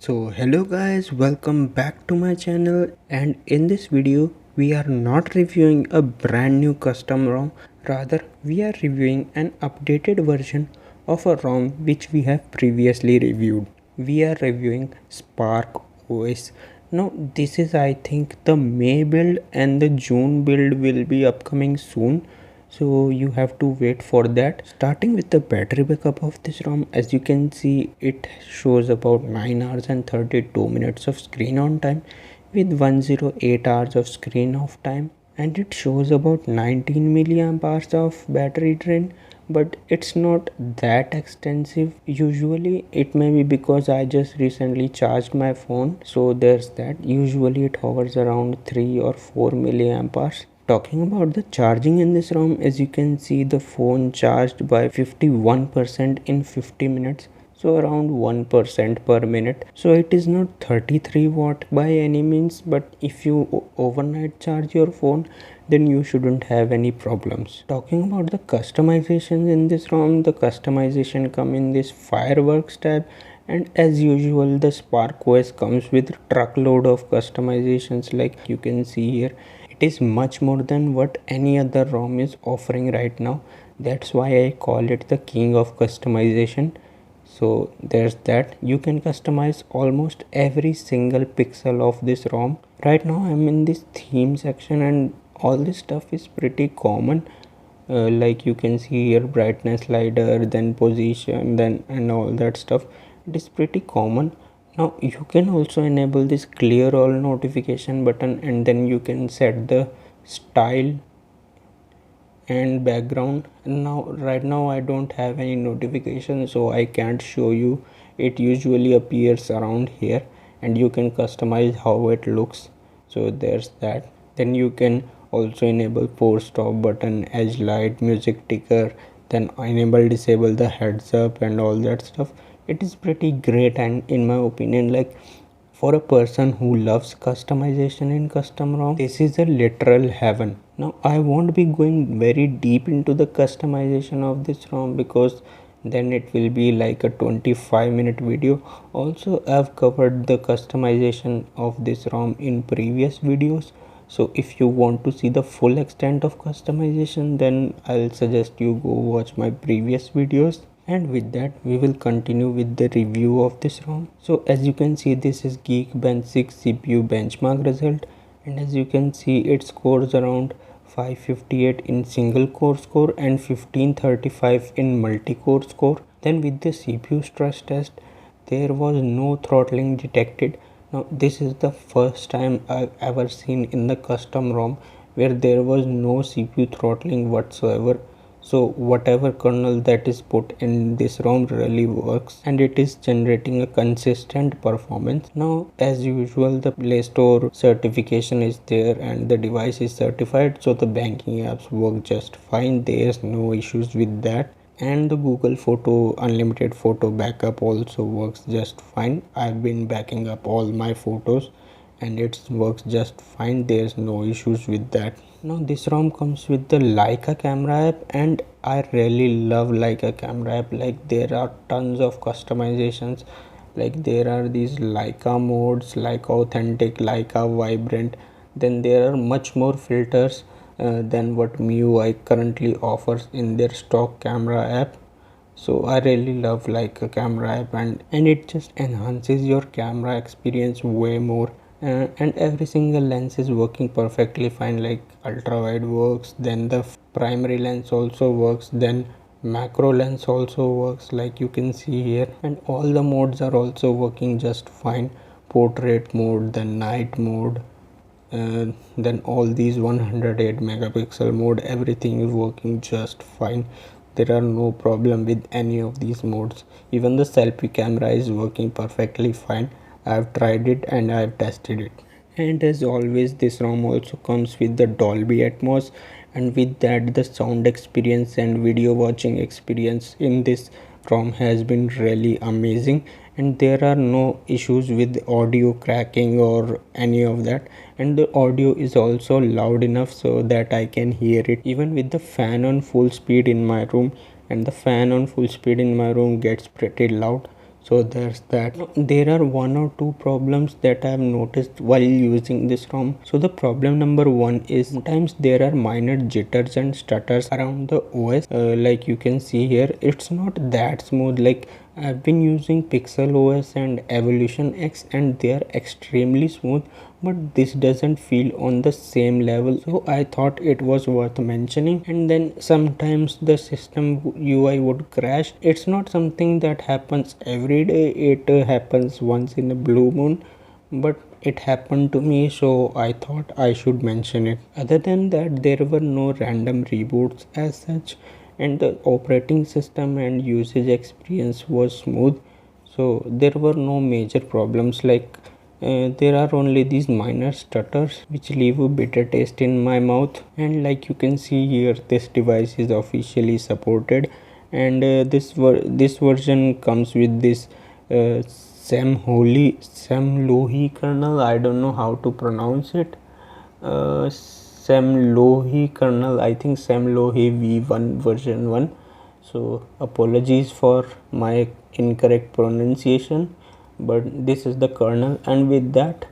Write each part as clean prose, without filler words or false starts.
So hello guys, welcome back to my channel, and in this video we are not reviewing a brand new custom ROM, rather we are reviewing an updated version of a ROM which we have previously reviewed. We are reviewing SparkOS. Now this is, I think, the May build and the June build will be upcoming soon, so you have to wait for that. Starting with the battery backup of this ROM, as you can see, it shows about 9 hours and 32 minutes of screen on time with 108 hours of screen off time, and it shows about 19 milliamp hours of battery drain, but it's not that extensive. Usually it may be because I just recently charged my phone, so there's that. Usually it hovers around 3 or 4 milliamp hours. Talking about the charging in this ROM, as you can see, the phone charged by 51% in 50 minutes, so around 1% per minute. So it is not 33 watt by any means, but if you overnight charge your phone, then you shouldn't have any problems. Talking about the customizations in this ROM, the customization come in this fireworks tab, and as usual the SparkOS comes with truckload of customizations. Like you can see here, it is much more than what any other ROM is offering right now. That's why I call it the king of customization. So there's that. You can customize almost every single pixel of this ROM. Right now I'm in this theme section, and all this stuff is pretty common. Like you can see here, brightness slider, then position, then and all that stuff. It is pretty common. Now you can also enable this clear all notification button, and then you can set the style and background. Now right now I don't have any notification, so I can't show you. It usually appears around here, and you can customize how it looks. So there's that. Then you can also enable force stop button, edge light, music ticker, then enable disable the heads up and all that stuff. It is pretty great, and in my opinion, like, for a person who loves customization in custom ROM, this is a literal heaven. Now I won't be going very deep into the customization of this ROM because then it will be like a 25-minute video. Also, I've covered the customization of this ROM in previous videos. So if you want to see the full extent of customization, then I'll suggest you go watch my previous videos. And with that, we will continue with the review of this ROM. So as you can see, this is Geekbench 6 CPU benchmark result, and as you can see, it scores around 558 in single core score and 1535 in multi-core score. Then with the CPU stress test, there was no throttling detected. Now this is the first time I've ever seen in the custom ROM where there was no CPU throttling whatsoever. So whatever kernel that is put in this ROM really works, and it is generating a consistent performance. Now as usual, the Play Store certification is there and the device is certified, so the banking apps work just fine. There's no issues with that, and the Google Photo unlimited photo backup also works just fine. I've been backing up all my photos and it works just fine. There's no issues with that. Now this ROM comes with the Leica camera app, and I really love Leica camera app. Like, there are tons of customizations. Like, there are these Leica modes, Leica authentic, Leica vibrant. Then there are much more filters than what MIUI currently offers in their stock camera app. So I really love Leica camera app, and it just enhances your camera experience way more. And every single lens is working perfectly fine. Like, ultra wide works, then the primary lens also works, then macro lens also works, like you can see here, and all the modes are also working just fine. Portrait mode, then night mode, then all these 108 megapixel mode, everything is working just fine. There are no problem with any of these modes. Even the selfie camera is working perfectly fine. I've tried it and I've tested it. And as always, this ROM also comes with the Dolby Atmos, and with that, the sound experience and video watching experience in this ROM has been really amazing, and there are no issues with audio cracking or any of that. And the audio is also loud enough so that I can hear it even with the fan on full speed in my room, and the fan on full speed in my room gets pretty loud. So there's that. There are one or two problems that I have noticed while using this ROM. So the problem number one is sometimes there are minor jitters and stutters around the OS. Like you can see here, it's not that smooth. Like I've been using Pixel OS and Evolution X and they are extremely smooth, but this doesn't feel on the same level, so I thought it was worth mentioning. And then sometimes the system UI would crash. It's not something that happens every day, it happens once in a blue moon, but it happened to me, so I thought I should mention it. Other than that, there were no random reboots as such, and the operating system and usage experience was smooth, so there were no major problems. Like there are only these minor stutters which leave a bitter taste in my mouth. And like you can see here, this device is officially supported, and this version comes with this Samlohi kernel. I don't know how to pronounce it. Samlohi kernel, I think Samlohi v1 version 1. So apologies for my incorrect pronunciation, but this is the kernel, and with that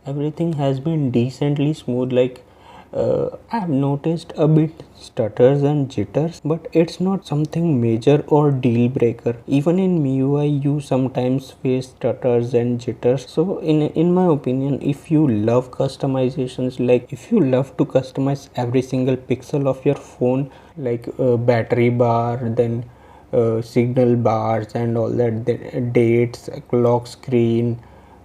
everything has been decently smooth. Like I have noticed a bit stutters and jitters, but it's not something major or deal breaker. Even in MIUI you sometimes face stutters and jitters. So in my opinion, if you love customizations, like if you love to customize every single pixel of your phone, like battery bar, then signal bars and all that, the dates, clock screen,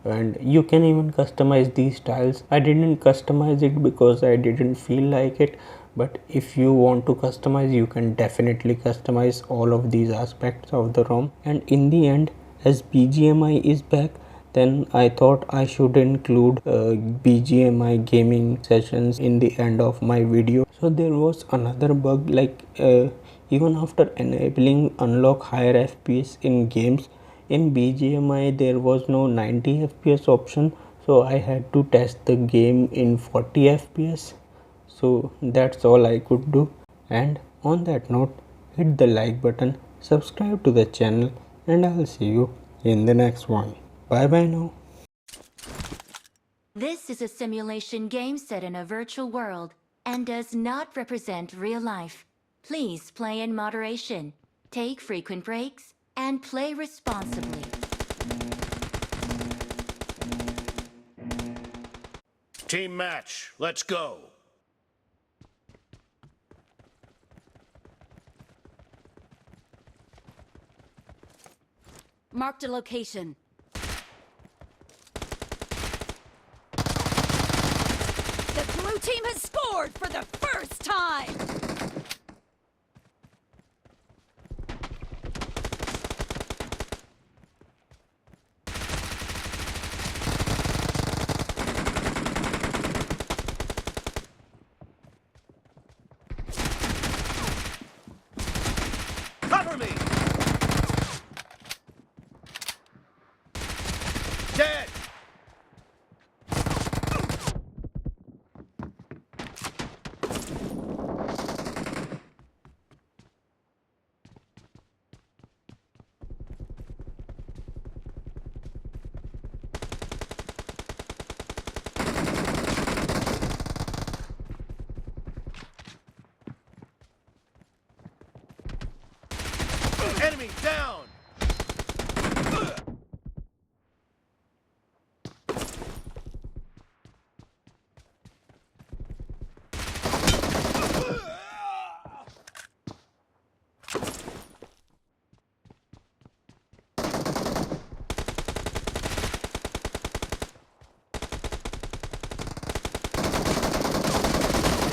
and you can even customize these styles. I didn't customize it because I didn't feel like it, but if you want to customize, you can definitely customize all of these aspects of the ROM. And in the end, as BGMI is back, then I thought I should include BGMI gaming sessions in the end of my video. So there was another bug, like even after enabling unlock higher FPS in games, in BGMI there was no 90 FPS option, so I had to test the game in 40 FPS. So that's all I could do. And on that note, hit the like button, subscribe to the channel, and I'll see you in the next one. Bye bye now. This is a simulation game set in a virtual world and does not represent real life. Please play in moderation, take frequent breaks, and play responsibly. Team match, let's go. Marked a location. The blue team has scored for the first time! Cover me! Dead! Enemy down!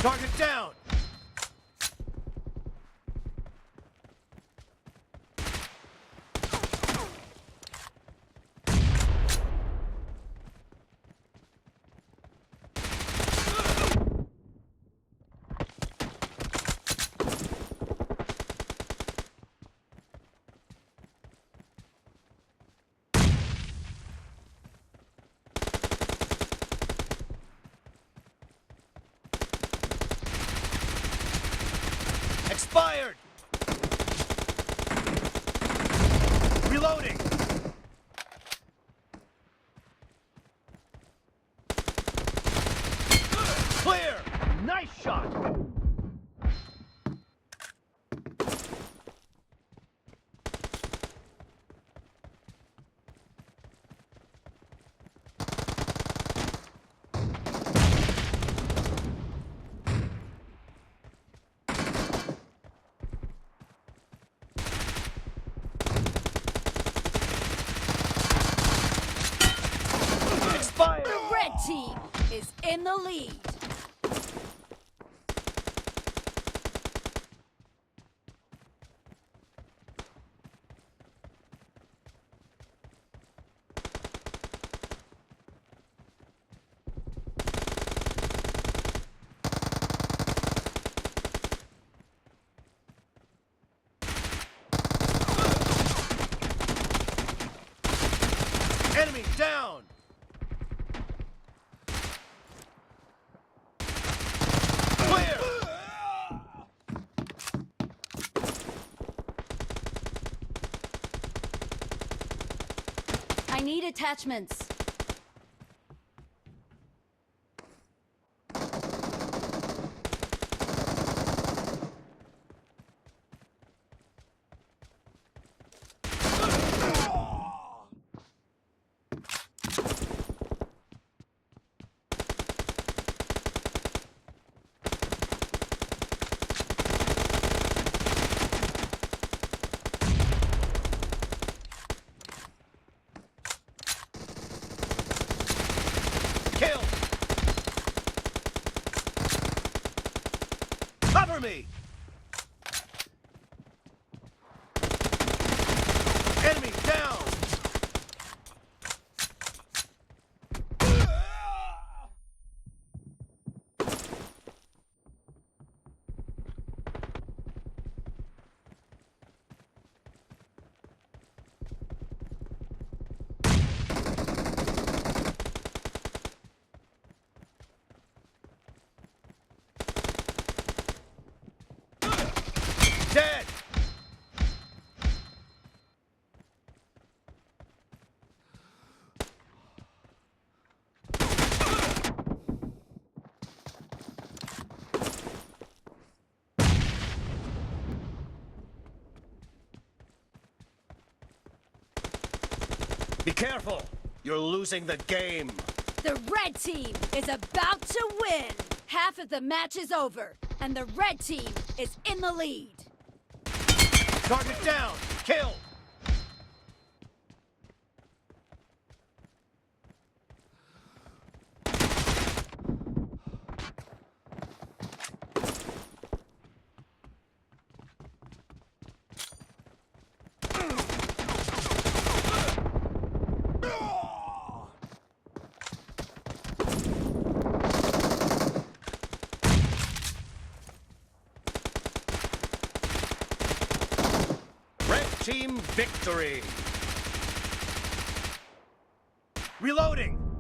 Target down! shot. Expired. The red team is in the lead. Enemy down. Clear. I need attachments. Kill. Cover me. Enemy down. Dead. Be careful. You're losing the game. The red team is about to win. Half of the match is over, and the red team is in the lead. Target down. Kill. Red team victory. Reloading.